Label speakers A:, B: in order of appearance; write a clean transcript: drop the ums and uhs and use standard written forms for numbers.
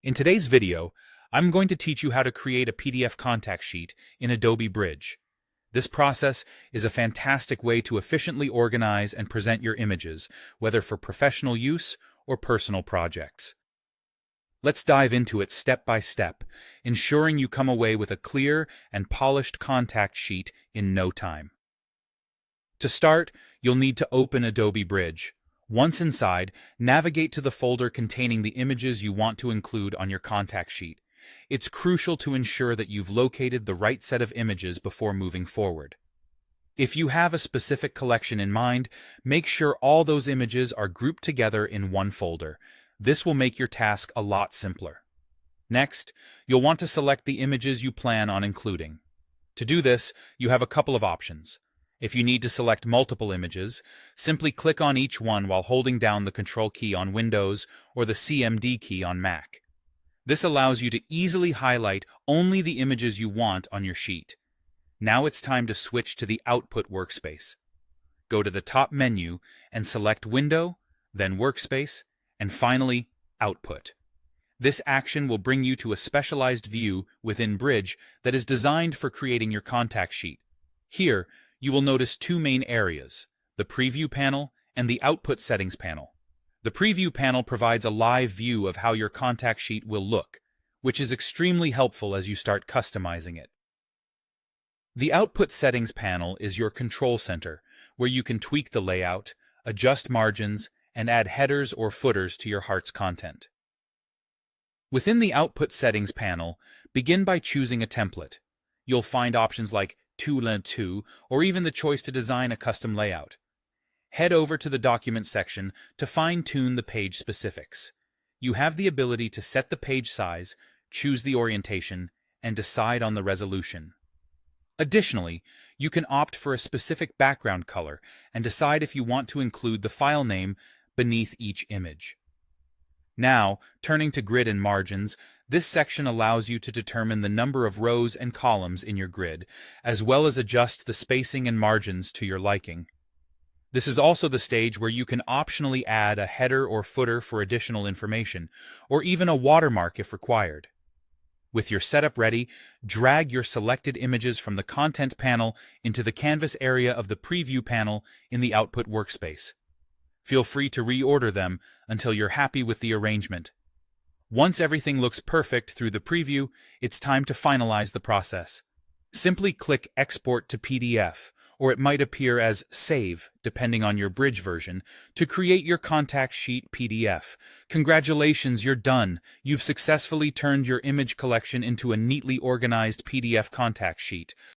A: In today's video, I'm going to teach you how to create a PDF contact sheet in Adobe Bridge. This process is a fantastic way to efficiently organize and present your images, whether for professional use or personal projects. Let's dive into it step by step, ensuring you come away with a clear and polished contact sheet in no time. To start, you'll need to open Adobe Bridge. Once inside, navigate to the folder containing the images you want to include on your contact sheet. It's crucial to ensure that you've located the right set of images before moving forward. If you have a specific collection in mind, make sure all those images are grouped together in one folder. This will make your task a lot simpler. Next, you'll want to select the images you plan on including. To do this, you have a couple of options. If you need to select multiple images, simply click on each one while holding down the Control key on Windows or the CMD key on Mac. This allows you to easily highlight only the images you want on your sheet. Now it's time to switch to the Output workspace. Go to the top menu and select Window, then Workspace, and finally Output. This action will bring you to a specialized view within Bridge that is designed for creating your contact sheet. Here, you will notice two main areas, the Preview panel and the Output Settings panel. The Preview panel provides a live view of how your contact sheet will look, which is extremely helpful as you start customizing it. The Output Settings panel is your control center, where you can tweak the layout, adjust margins, and add headers or footers to your heart's content. Within the Output Settings panel, begin by choosing a template. You'll find options like 2:2 or even the choice to design a custom layout. Head over to the Document section to fine-tune the page specifics. You have the ability to set the page size, choose the orientation, and decide on the resolution. Additionally, you can opt for a specific background color and decide if you want to include the file name beneath each image. Now, turning to grid and margins, this section allows you to determine the number of rows and columns in your grid, as well as adjust the spacing and margins to your liking. This is also the stage where you can optionally add a header or footer for additional information, or even a watermark if required. With your setup ready, drag your selected images from the Content panel into the Canvas area of the Preview panel in the Output workspace. Feel free to reorder them until you're happy with the arrangement. Once everything looks perfect through the preview, it's time to finalize the process. Simply click Export to PDF, or it might appear as Save, depending on your Bridge version, to create your contact sheet PDF. Congratulations, you're done. You've successfully turned your image collection into a neatly organized PDF contact sheet.